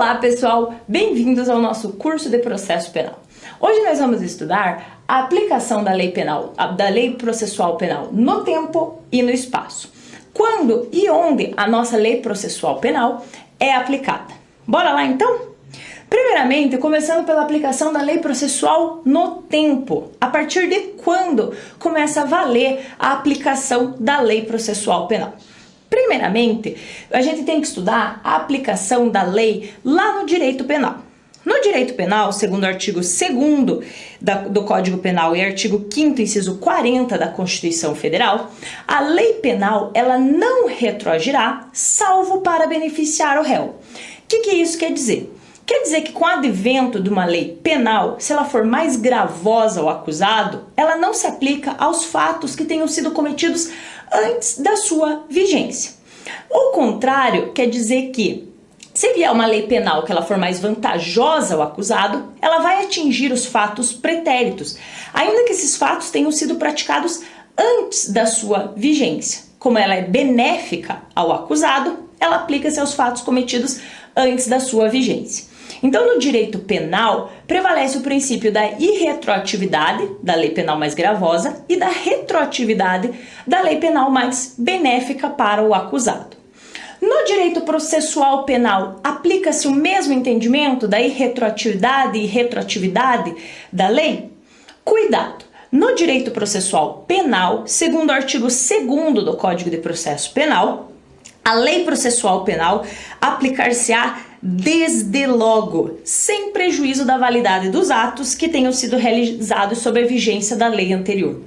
Olá pessoal, bem-vindos ao nosso curso de processo penal. Hoje nós vamos estudar a aplicação da lei penal, da lei processual penal no tempo e no espaço. Quando e onde a nossa lei processual penal é aplicada. Bora lá então? Primeiramente, começando pela aplicação da lei processual no tempo. A partir de quando começa a valer a aplicação da lei processual penal? Primeiramente, a gente tem que estudar a aplicação da lei lá no direito penal. No direito penal, segundo o artigo 2º do Código Penal e artigo 5º, inciso 40 da Constituição Federal, a lei penal ela não retroagirá, salvo para beneficiar o réu. O que isso quer dizer? Quer dizer que com o advento de uma lei penal, se ela for mais gravosa ao acusado, ela não se aplica aos fatos que tenham sido cometidos antes da sua vigência. O contrário quer dizer que, se vier uma lei penal que ela for mais vantajosa ao acusado, ela vai atingir os fatos pretéritos, ainda que esses fatos tenham sido praticados antes da sua vigência. Como ela é benéfica ao acusado, ela aplica-se aos fatos cometidos antes da sua vigência. Então, no direito penal, prevalece o princípio da irretroatividade da lei penal mais gravosa e da retroatividade da lei penal mais benéfica para o acusado. No direito processual penal, aplica-se o mesmo entendimento da irretroatividade e retroatividade da lei? Cuidado! No direito processual penal, segundo o artigo 2º do Código de Processo Penal, a lei processual penal aplicar-se-á desde logo, sem prejuízo da validade dos atos que tenham sido realizados sob a vigência da lei anterior.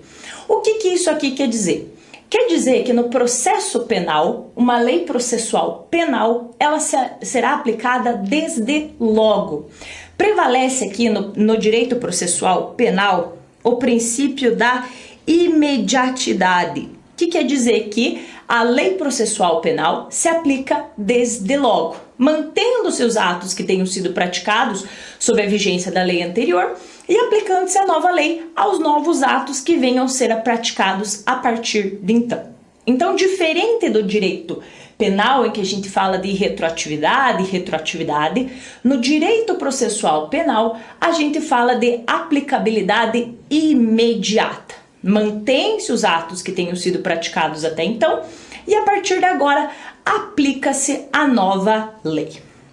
O que isso aqui quer dizer? Quer dizer que no processo penal, uma lei processual penal, ela será aplicada desde logo. Prevalece aqui no direito processual penal o princípio da imediatidade, que quer dizer que a lei processual penal se aplica desde logo, mantendo-se os atos que tenham sido praticados sob a vigência da lei anterior e aplicando-se a nova lei aos novos atos que venham a ser praticados a partir de então. Então, diferente do direito penal, em que a gente fala de retroatividade e retroatividade, no direito processual penal, a gente fala de aplicabilidade imediata. Mantém-se os atos que tenham sido praticados até então e a partir de agora aplica-se a nova lei,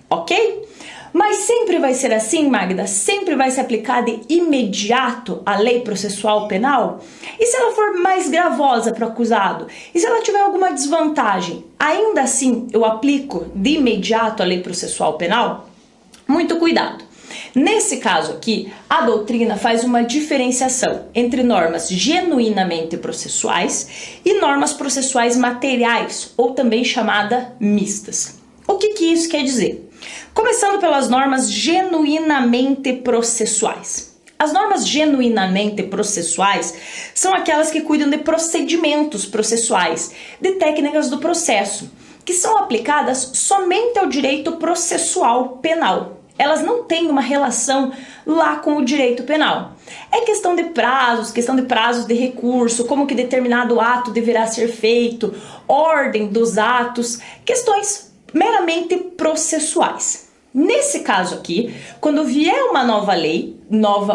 ok? Mas sempre vai ser assim, Magda? Sempre vai se aplicar de imediato a lei processual penal? E se ela for mais gravosa para o acusado? E se ela tiver alguma desvantagem? Ainda assim eu aplico de imediato a lei processual penal? Muito cuidado! Nesse caso aqui, a doutrina faz uma diferenciação entre normas genuinamente processuais e normas processuais materiais, ou também chamada mistas. O que isso quer dizer? Começando pelas normas genuinamente processuais. As normas genuinamente processuais são aquelas que cuidam de procedimentos processuais, de técnicas do processo, que são aplicadas somente ao direito processual penal. Elas não têm uma relação lá com o direito penal. É questão de prazos de recurso, como que determinado ato deverá ser feito, ordem dos atos, questões meramente processuais. Nesse caso aqui, quando vier uma nova lei,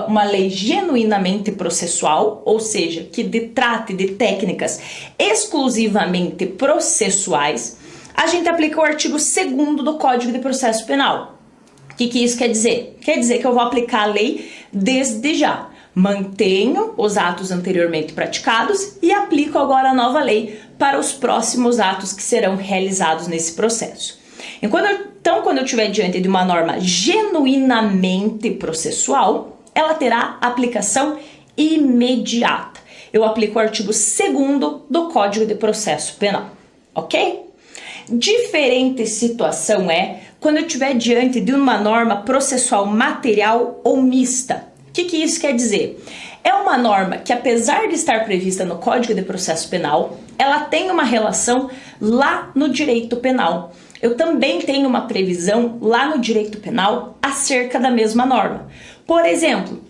uma lei genuinamente processual, ou seja, que trate de técnicas exclusivamente processuais, a gente aplica o artigo 2º do Código de Processo Penal. O que isso quer dizer? Quer dizer que eu vou aplicar a lei desde já. Mantenho os atos anteriormente praticados e aplico agora a nova lei para os próximos atos que serão realizados nesse processo. Então, quando eu estiver diante de uma norma genuinamente processual, ela terá aplicação imediata. Eu aplico o artigo 2º do Código de Processo Penal, ok? Diferente situação é quando eu estiver diante de uma norma processual material ou mista. O que isso quer dizer? É uma norma que, apesar de estar prevista no Código de Processo Penal, ela tem uma relação lá no direito penal. Eu também tenho uma previsão lá no direito penal acerca da mesma norma. Por exemplo,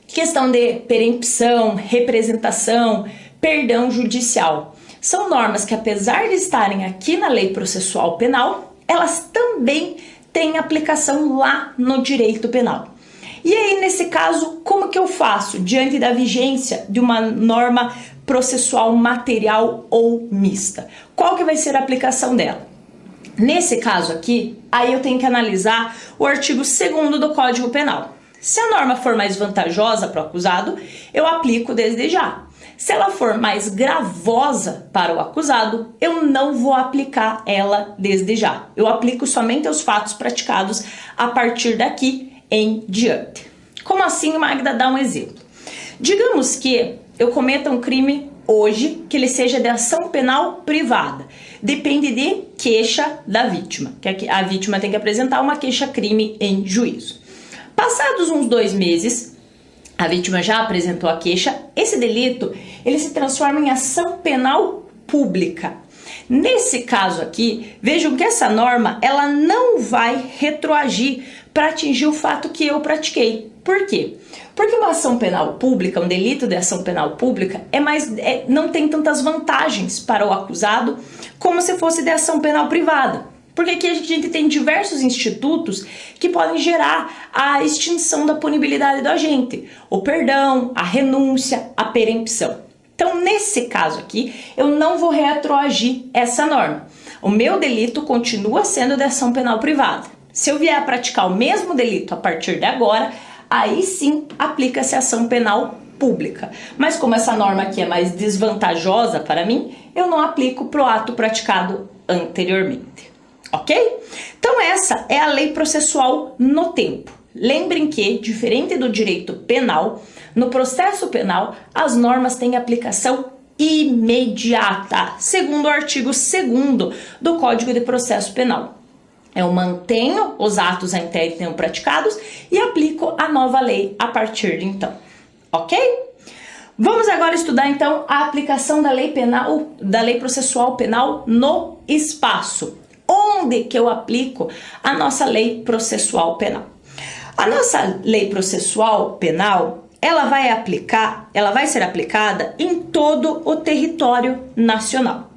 questão de perempção, representação, perdão judicial. São normas que, apesar de estarem aqui na lei processual penal, elas também tem aplicação lá no direito penal. E aí, nesse caso, como que eu faço diante da vigência de uma norma processual material ou mista? Qual que vai ser a aplicação dela? Nesse caso aqui, aí eu tenho que analisar o artigo 2º do Código Penal. Se a norma for mais vantajosa para o acusado, eu aplico desde já. Se ela for mais gravosa para o acusado, eu não vou aplicar ela desde já. Eu aplico somente os fatos praticados a partir daqui em diante. Como assim, Magda? Dá um exemplo. Digamos que eu cometa um crime hoje, que ele seja de ação penal privada. Depende de queixa da vítima, que a vítima tem que apresentar uma queixa-crime em juízo. Passados uns 2 meses, a vítima já apresentou a queixa, esse delito ele se transforma em ação penal pública. Nesse caso aqui, vejam que essa norma ela não vai retroagir para atingir o fato que eu pratiquei. Por quê? Porque uma ação penal pública, um delito de ação penal pública, não tem tantas vantagens para o acusado como se fosse de ação penal privada. Porque aqui a gente tem diversos institutos que podem gerar a extinção da punibilidade do agente, o perdão, a renúncia, a perempção. Então, nesse caso aqui, eu não vou retroagir essa norma. O meu delito continua sendo de ação penal privada. Se eu vier a praticar o mesmo delito a partir de agora, aí sim aplica-se a ação penal pública. Mas como essa norma aqui é mais desvantajosa para mim, eu não aplico para o ato praticado anteriormente. Ok? Então essa é a lei processual no tempo. Lembrem que, diferente do direito penal, no processo penal as normas têm aplicação imediata, segundo o artigo 2º do Código de Processo Penal. Eu mantenho os atos a intérim tenham praticados e aplico a nova lei a partir de então. Ok? Vamos agora estudar então a aplicação da lei penal, da lei processual penal no espaço. Onde que eu aplico a nossa lei processual penal? A nossa lei processual penal, ela vai ser aplicada em todo o território nacional.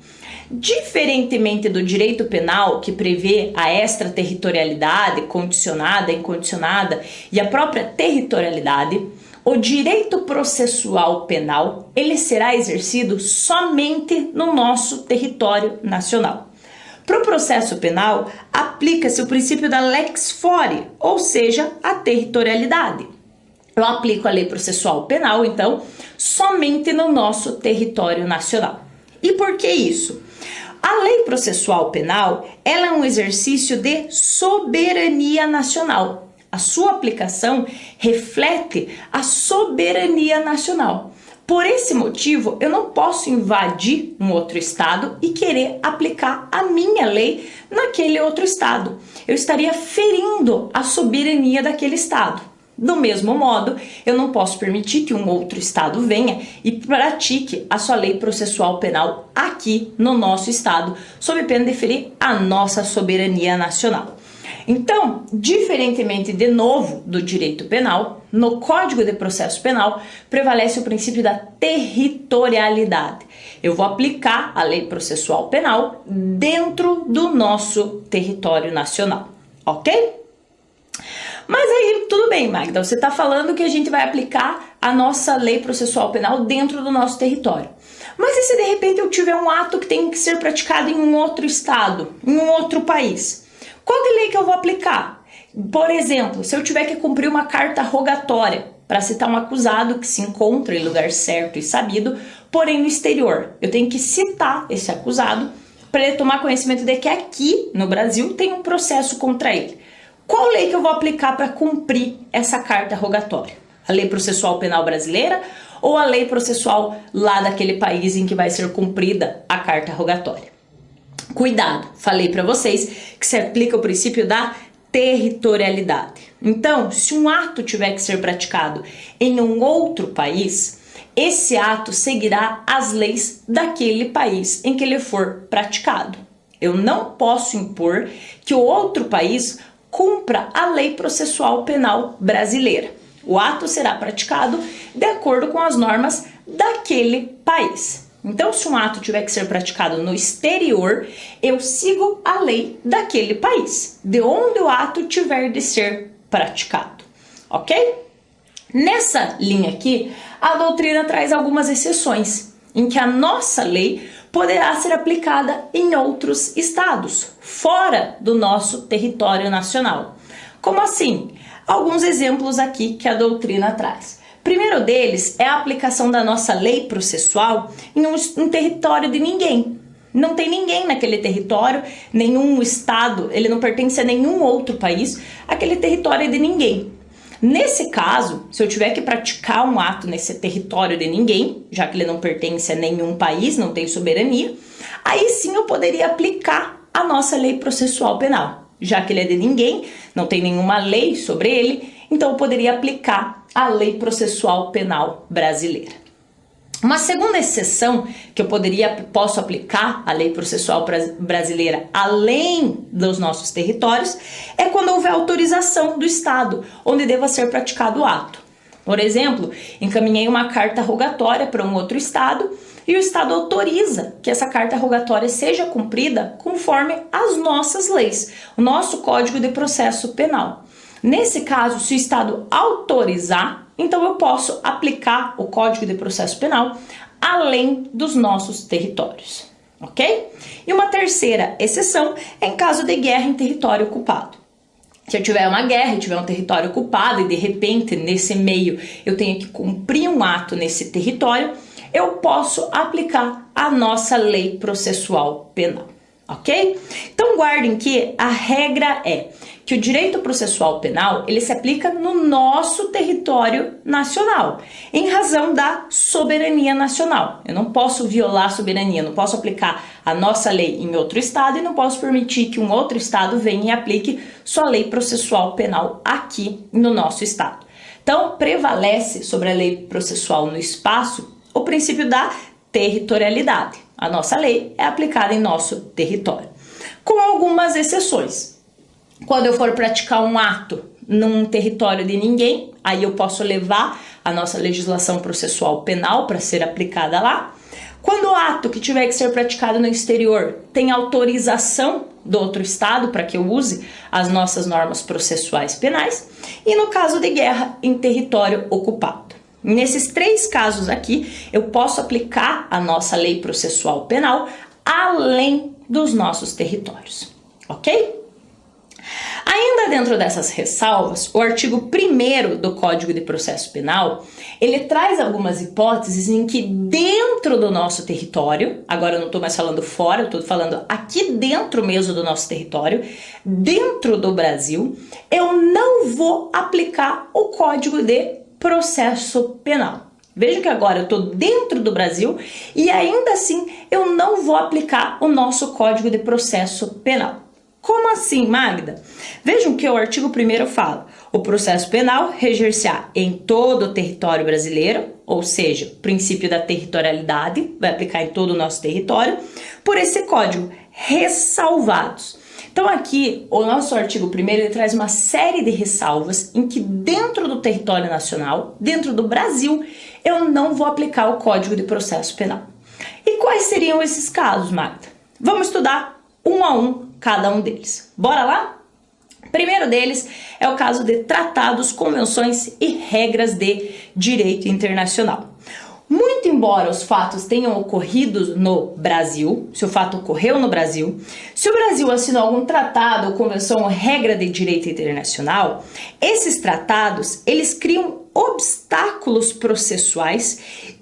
Diferentemente do direito penal, que prevê a extraterritorialidade, condicionada, incondicionada e a própria territorialidade, o direito processual penal, ele será exercido somente no nosso território nacional. Para o processo penal, aplica-se o princípio da lex fori, ou seja, a territorialidade. Eu aplico a lei processual penal, então, somente no nosso território nacional. E por que isso? A lei processual penal, ela é um exercício de soberania nacional. A sua aplicação reflete a soberania nacional. Por esse motivo, eu não posso invadir um outro estado e querer aplicar a minha lei naquele outro estado. Eu estaria ferindo a soberania daquele estado. Do mesmo modo, eu não posso permitir que um outro estado venha e pratique a sua lei processual penal aqui no nosso estado, sob pena de ferir a nossa soberania nacional. Então, diferentemente de novo do direito penal, no Código de Processo Penal prevalece o princípio da territorialidade. Eu vou aplicar a lei processual penal dentro do nosso território nacional, ok? Mas aí, tudo bem, Magda, você está falando que a gente vai aplicar a nossa lei processual penal dentro do nosso território. Mas e se de repente eu tiver um ato que tem que ser praticado em um outro estado, em um outro país? Qual que lei que eu vou aplicar? Por exemplo, se eu tiver que cumprir uma carta rogatória para citar um acusado que se encontra em lugar certo e sabido, porém no exterior, eu tenho que citar esse acusado para ele tomar conhecimento de que aqui no Brasil tem um processo contra ele. Qual lei que eu vou aplicar para cumprir essa carta rogatória? A lei processual penal brasileira ou a lei processual lá daquele país em que vai ser cumprida a carta rogatória? Cuidado, falei para vocês que se aplica o princípio da territorialidade. Então, se um ato tiver que ser praticado em um outro país, esse ato seguirá as leis daquele país em que ele for praticado. Eu não posso impor que o outro país cumpra a lei processual penal brasileira. O ato será praticado de acordo com as normas daquele país. Então, se um ato tiver que ser praticado no exterior, eu sigo a lei daquele país, de onde o ato tiver de ser praticado, ok? Nessa linha aqui, a doutrina traz algumas exceções, em que a nossa lei poderá ser aplicada em outros estados, fora do nosso território nacional. Como assim? Alguns exemplos aqui que a doutrina traz. Primeiro deles é a aplicação da nossa lei processual em um território de ninguém. Não tem ninguém naquele território, nenhum estado, ele não pertence a nenhum outro país, aquele território é de ninguém. Nesse caso, se eu tiver que praticar um ato nesse território de ninguém, já que ele não pertence a nenhum país, não tem soberania, aí sim eu poderia aplicar a nossa lei processual penal. Já que ele é de ninguém, não tem nenhuma lei sobre ele, então eu poderia aplicar a lei processual penal brasileira. Uma segunda exceção que eu posso aplicar a lei processual brasileira além dos nossos territórios é quando houver autorização do Estado, onde deva ser praticado o ato. Por exemplo, encaminhei uma carta rogatória para um outro Estado e o Estado autoriza que essa carta rogatória seja cumprida conforme as nossas leis, o nosso Código de Processo Penal. Nesse caso, se o Estado autorizar, então eu posso aplicar o Código de Processo Penal além dos nossos territórios, ok? E uma terceira exceção é em caso de guerra em território ocupado. Se eu tiver uma guerra e tiver um território ocupado e de repente nesse meio eu tenho que cumprir um ato nesse território, eu posso aplicar a nossa lei processual penal, ok? Então guardem que a regra é que o direito processual penal ele se aplica no nosso território nacional, em razão da soberania nacional. Eu não posso violar a soberania, não posso aplicar a nossa lei em outro estado e não posso permitir que um outro estado venha e aplique sua lei processual penal aqui no nosso estado. Então, prevalece sobre a lei processual no espaço o princípio da territorialidade. A nossa lei é aplicada em nosso território, com algumas exceções. Quando eu for praticar um ato num território de ninguém, aí eu posso levar a nossa legislação processual penal para ser aplicada lá. Quando o ato que tiver que ser praticado no exterior tem autorização do outro estado para que eu use as nossas normas processuais penais. E no caso de guerra em território ocupado. Nesses três casos aqui, eu posso aplicar a nossa lei processual penal além dos nossos territórios, ok? Ainda dentro dessas ressalvas, o artigo 1º do Código de Processo Penal, ele traz algumas hipóteses em que dentro do nosso território, agora eu não estou mais falando fora, eu estou falando aqui dentro mesmo do nosso território, dentro do Brasil, eu não vou aplicar o Código de Processo Penal. Veja que agora eu estou dentro do Brasil e ainda assim eu não vou aplicar o nosso Código de Processo Penal. Como assim, Magda? Vejam que o artigo 1º fala: o processo penal reger-se-á em todo o território brasileiro, ou seja, o princípio da territorialidade vai aplicar em todo o nosso território, por esse código, ressalvados. Então aqui, o nosso artigo 1º ele traz uma série de ressalvas em que dentro do território nacional, dentro do Brasil, eu não vou aplicar o Código de Processo Penal. E quais seriam esses casos, Magda? Vamos estudar um a um cada um deles. Bora lá? Primeiro deles é o caso de tratados, convenções e regras de direito internacional. Muito embora os fatos tenham ocorrido no Brasil, se o fato ocorreu no Brasil, se o Brasil assinou algum tratado ou convenção ou regra de direito internacional, esses tratados, eles criam obstáculos processuais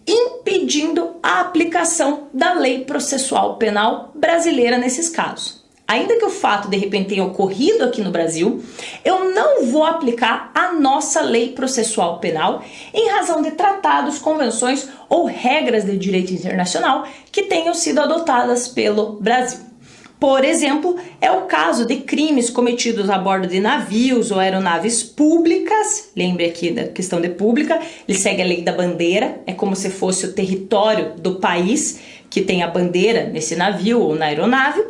impedindo a aplicação da lei processual penal brasileira nesses casos. Ainda que o fato de repente tenha ocorrido aqui no Brasil, eu não vou aplicar a nossa lei processual penal em razão de tratados, convenções ou regras de direito internacional que tenham sido adotadas pelo Brasil. Por exemplo, é o caso de crimes cometidos a bordo de navios ou aeronaves públicas. Lembre aqui da questão de pública, ele segue a lei da bandeira, é como se fosse o território do país que tem a bandeira nesse navio ou na aeronave.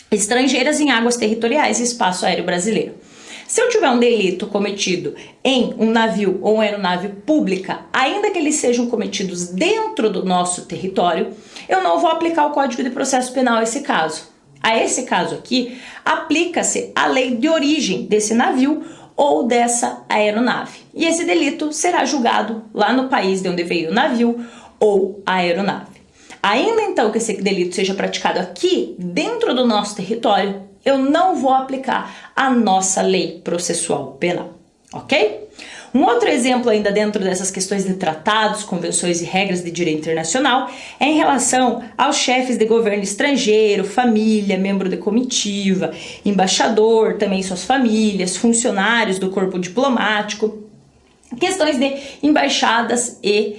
Estrangeiras em águas territoriais e espaço aéreo brasileiro. Se eu tiver um delito cometido em um navio ou uma aeronave pública, ainda que eles sejam cometidos dentro do nosso território, eu não vou aplicar o Código de Processo Penal a esse caso. A esse caso aqui, aplica-se a lei de origem desse navio ou dessa aeronave. E esse delito será julgado lá no país de onde veio o navio ou a aeronave. Ainda então que esse delito seja praticado aqui, dentro do nosso território, eu não vou aplicar a nossa lei processual penal, ok? Um outro exemplo ainda dentro dessas questões de tratados, convenções e regras de direito internacional é em relação aos chefes de governo estrangeiro, família, membro de comitiva, embaixador, também suas famílias, funcionários do corpo diplomático, questões de embaixadas e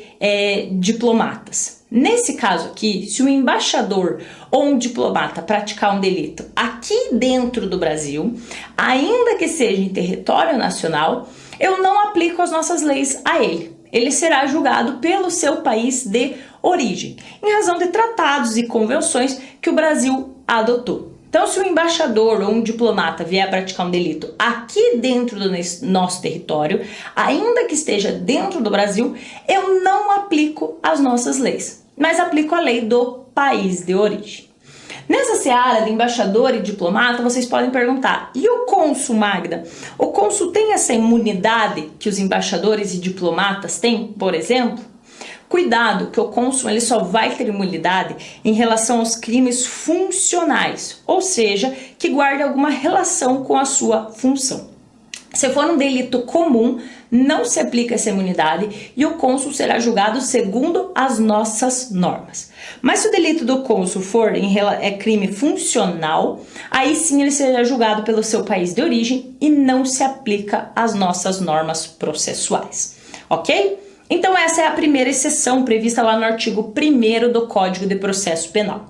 diplomatas. Nesse caso aqui, se um embaixador ou um diplomata praticar um delito aqui dentro do Brasil, ainda que seja em território nacional, eu não aplico as nossas leis a ele. Ele será julgado pelo seu país de origem, em razão de tratados e convenções que o Brasil adotou. Então, se um embaixador ou um diplomata vier a praticar um delito aqui dentro do nosso território, ainda que esteja dentro do Brasil, eu não aplico as nossas leis, mas aplico a lei do país de origem. Nessa seara de embaixador e diplomata, vocês podem perguntar, e o cônsul, Magda? O cônsul tem essa imunidade que os embaixadores e diplomatas têm, por exemplo? Cuidado, que o cônsul ele só vai ter imunidade em relação aos crimes funcionais, ou seja, que guarde alguma relação com a sua função. Se for um delito comum, não se aplica essa imunidade e o cônsul será julgado segundo as nossas normas. Mas se o delito do cônsul for crime funcional, aí sim ele será julgado pelo seu país de origem e não se aplica às nossas normas processuais, ok? Então essa é a primeira exceção prevista lá no artigo 1º do Código de Processo Penal.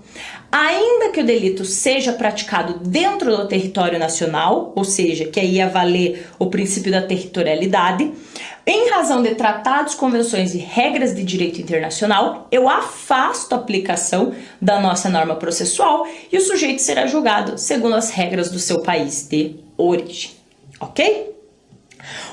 Ainda que o delito seja praticado dentro do território nacional, ou seja, que aí ia valer o princípio da territorialidade, em razão de tratados, convenções e regras de direito internacional, eu afasto a aplicação da nossa norma processual e o sujeito será julgado segundo as regras do seu país de origem, ok?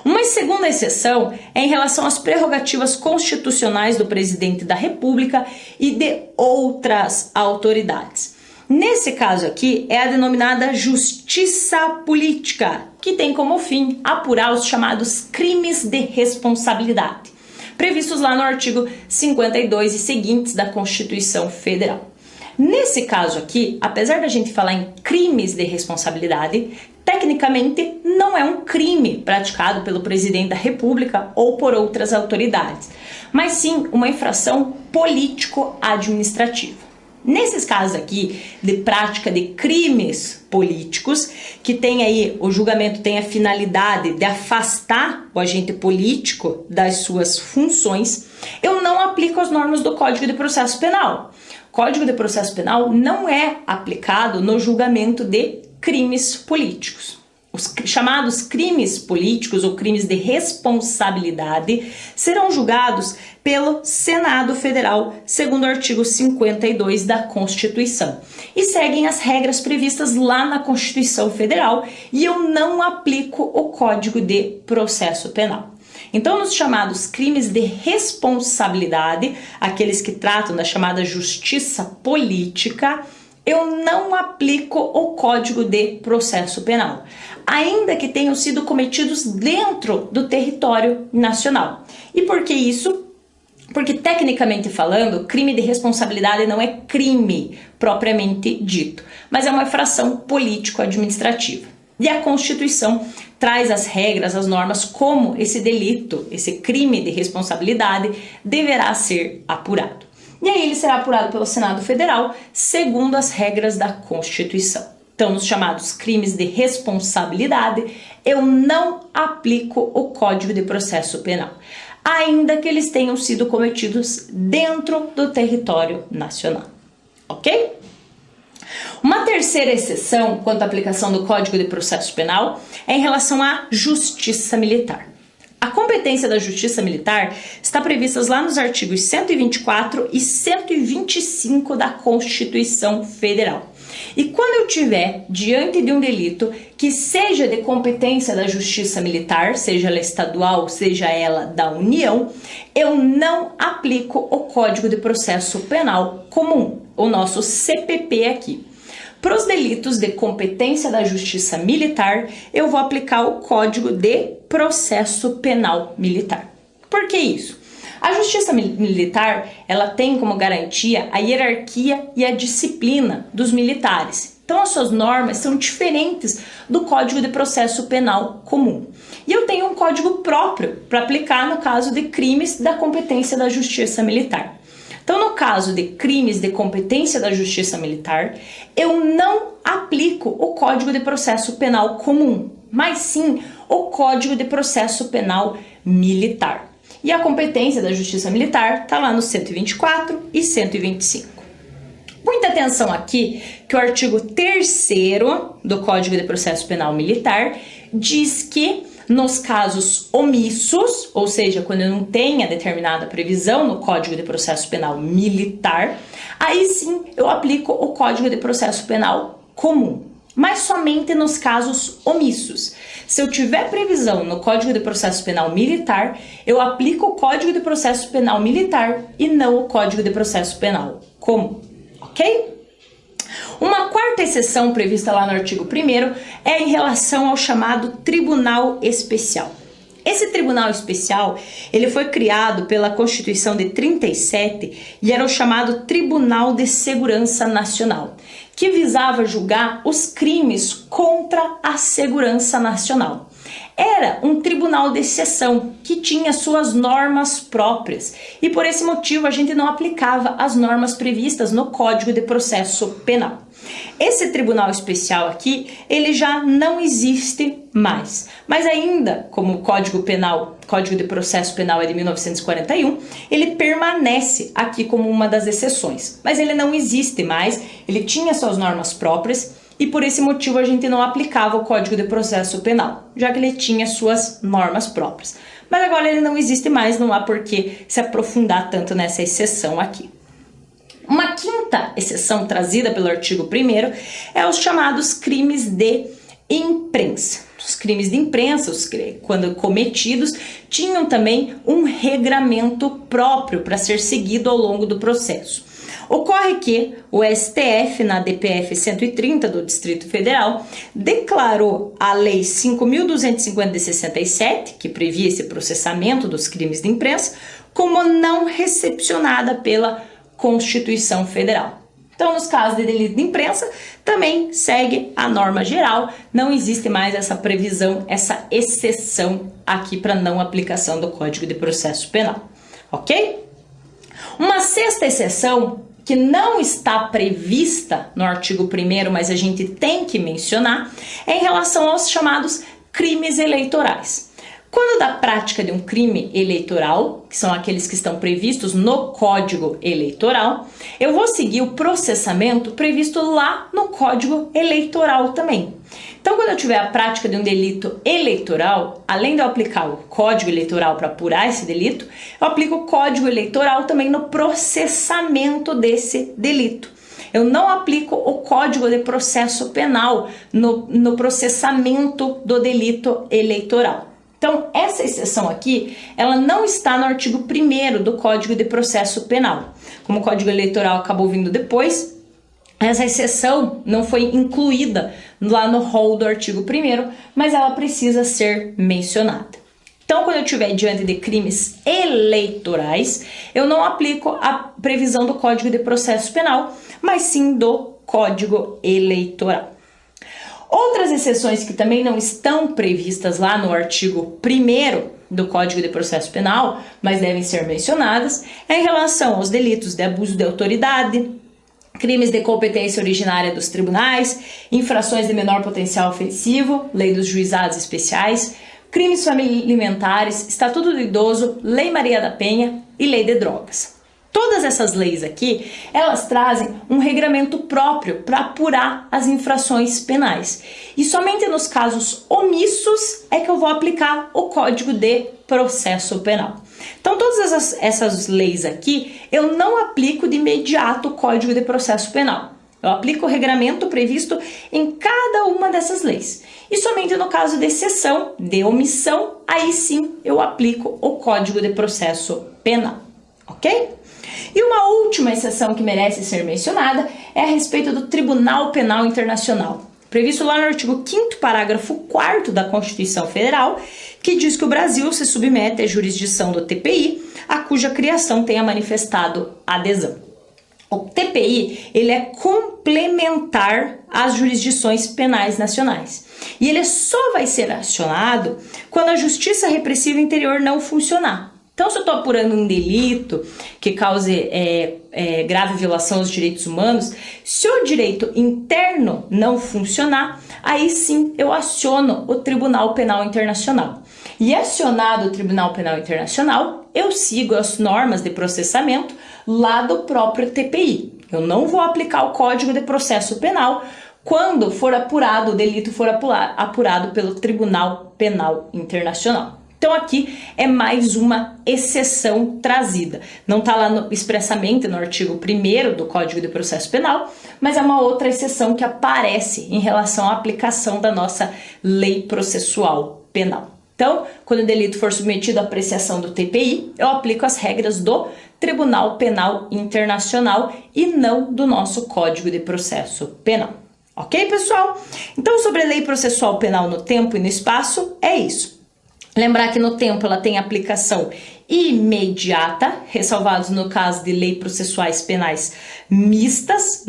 Uma segunda exceção é em relação às prerrogativas constitucionais do presidente da República e de outras autoridades. Nesse caso aqui é a denominada justiça política, que tem como fim apurar os chamados crimes de responsabilidade, previstos lá no artigo 52 e seguintes da Constituição Federal. Nesse caso aqui, apesar da gente falar em crimes de responsabilidade, tecnicamente não é um crime praticado pelo presidente da República ou por outras autoridades, mas sim uma infração político-administrativa. Nesses casos aqui de prática de crimes políticos, que tem aí, o julgamento tem a finalidade de afastar o agente político das suas funções, eu não aplico as normas do Código de Processo Penal. O Código de Processo Penal não é aplicado no julgamento de crimes políticos. Os chamados crimes políticos ou crimes de responsabilidade serão julgados pelo Senado Federal, segundo o artigo 52 da Constituição, e seguem as regras previstas lá na Constituição Federal, e eu não aplico o Código de Processo Penal. Então, nos chamados crimes de responsabilidade, aqueles que tratam da chamada justiça política, eu não aplico o Código de Processo Penal, ainda que tenham sido cometidos dentro do território nacional. E por que isso? Porque, tecnicamente falando, crime de responsabilidade não é crime propriamente dito, mas é uma infração político-administrativa. E a Constituição traz as regras, as normas, como esse delito, esse crime de responsabilidade deverá ser apurado. E aí ele será apurado pelo Senado Federal, segundo as regras da Constituição. Então, nos chamados crimes de responsabilidade, eu não aplico o Código de Processo Penal, ainda que eles tenham sido cometidos dentro do território nacional, ok? Uma terceira exceção quanto à aplicação do Código de Processo Penal é em relação à justiça militar. A competência da Justiça Militar está prevista lá nos artigos 124 e 125 da Constituição Federal. E quando eu tiver diante de um delito que seja de competência da Justiça Militar, seja ela estadual, seja ela da União, eu não aplico o Código de Processo Penal Comum, o nosso CPP aqui. Para os delitos de competência da Justiça Militar, eu vou aplicar o Código de Processo Penal Militar. Por que isso? A Justiça Militar, ela tem como garantia a hierarquia e a disciplina dos militares. Então, as suas normas são diferentes do Código de Processo Penal Comum. E eu tenho um código próprio para aplicar no caso de crimes da competência da Justiça Militar. Então, no caso de crimes de competência da Justiça Militar, eu não aplico o Código de Processo Penal Comum, mas sim o Código de Processo Penal Militar. E a competência da Justiça Militar está lá no 124 e 125. Muita atenção aqui que o artigo 3º do Código de Processo Penal Militar diz que nos casos omissos, ou seja, quando eu não tenha determinada previsão no Código de Processo Penal Militar, aí sim eu aplico o Código de Processo Penal Comum, mas somente nos casos omissos. Se eu tiver previsão no Código de Processo Penal Militar, eu aplico o Código de Processo Penal Militar e não o Código de Processo Penal Comum, ok? Uma quarta exceção prevista lá no artigo 1º é em relação ao chamado Tribunal Especial. Esse Tribunal Especial, ele foi criado pela Constituição de 37 e era o chamado Tribunal de Segurança Nacional, que visava julgar os crimes contra a segurança nacional. Era um tribunal de exceção que tinha suas normas próprias e por esse motivo a gente não aplicava as normas previstas no Código de Processo Penal. Esse tribunal especial aqui, ele já não existe mais, mas ainda, como o Código de Processo Penal é de 1941, ele permanece aqui como uma das exceções, mas ele não existe mais, ele tinha suas normas próprias e por esse motivo a gente não aplicava o Código de Processo Penal, já que ele tinha suas normas próprias. Mas agora ele não existe mais, não há por que se aprofundar tanto nessa exceção aqui. Uma quinta exceção trazida pelo artigo 1º é os chamados crimes de imprensa. Os crimes de imprensa, quando cometidos, tinham também um regramento próprio para ser seguido ao longo do processo. Ocorre que o STF, na DPF 130 do Distrito Federal, declarou a Lei 5.250 de 67, que previa esse processamento dos crimes de imprensa, como não recepcionada pela Constituição Federal. Então, nos casos de delito de imprensa, também segue a norma geral, não existe mais essa previsão, essa exceção aqui para não aplicação do Código de Processo Penal, ok? Uma sexta exceção que não está prevista no artigo 1º, mas a gente tem que mencionar, é em relação aos chamados crimes eleitorais. Quando da prática de um crime eleitoral, que são aqueles que estão previstos no Código Eleitoral, eu vou seguir o processamento previsto lá no Código Eleitoral também. Então, quando eu tiver a prática de um delito eleitoral, além de eu aplicar o Código Eleitoral para apurar esse delito, eu aplico o Código Eleitoral também no processamento desse delito. Eu não aplico o Código de Processo Penal no processamento do delito eleitoral. Então, essa exceção aqui, ela não está no artigo 1º do Código de Processo Penal. Como o Código Eleitoral acabou vindo depois, essa exceção não foi incluída lá no rol do artigo 1º, mas ela precisa ser mencionada. Então, quando eu estiver diante de crimes eleitorais, eu não aplico a previsão do Código de Processo Penal, mas sim do Código Eleitoral. Outras exceções que também não estão previstas lá no artigo 1º do Código de Processo Penal, mas devem ser mencionadas, é em relação aos delitos de abuso de autoridade, crimes de competência originária dos tribunais, infrações de menor potencial ofensivo, lei dos juizados especiais, crimes alimentares, Estatuto do Idoso, Lei Maria da Penha e Lei de Drogas. Todas essas leis aqui, elas trazem um regramento próprio para apurar as infrações penais. E somente nos casos omissos é que eu vou aplicar o Código de Processo Penal. Então, todas essas leis aqui, eu não aplico de imediato o Código de Processo Penal. Eu aplico o regramento previsto em cada uma dessas leis. E somente no caso de exceção, de omissão, aí sim eu aplico o Código de Processo Penal. Ok? E uma última exceção que merece ser mencionada é a respeito do Tribunal Penal Internacional, previsto lá no artigo 5º, parágrafo 4º da Constituição Federal, que diz que o Brasil se submete à jurisdição do TPI, a cuja criação tenha manifestado adesão. O TPI, ele é complementar às jurisdições penais nacionais. E ele só vai ser acionado quando a justiça repressiva interior não funcionar. Então, se eu estou apurando um delito que cause grave violação aos direitos humanos, se o direito interno não funcionar, aí sim eu aciono o Tribunal Penal Internacional. E acionado o Tribunal Penal Internacional, eu sigo as normas de processamento lá do próprio TPI. Eu não vou aplicar o Código de Processo Penal quando for apurado, o delito for apurado pelo Tribunal Penal Internacional. Então aqui é mais uma exceção trazida. Não está lá expressamente no artigo 1º do Código de Processo Penal, mas é uma outra exceção que aparece em relação à aplicação da nossa lei processual penal. Então, quando o delito for submetido à apreciação do TPI, eu aplico as regras do Tribunal Penal Internacional e não do nosso Código de Processo Penal. Ok, pessoal? Então, sobre a lei processual penal no tempo e no espaço, é isso. Lembrar que no tempo ela tem aplicação imediata, ressalvados no caso de lei processuais penais mistas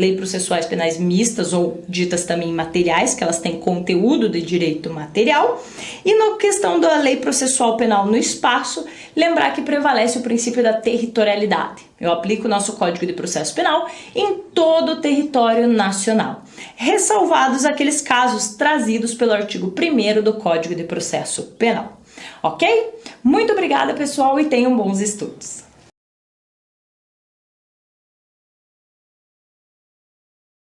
ou ditas também materiais, que elas têm conteúdo de direito material. E na questão da lei processual penal no espaço, lembrar que prevalece o princípio da territorialidade. Eu aplico o nosso Código de Processo Penal em todo o território nacional, ressalvados aqueles casos trazidos pelo artigo 1º do Código de Processo Penal. Ok? Muito obrigada, pessoal, e tenham bons estudos!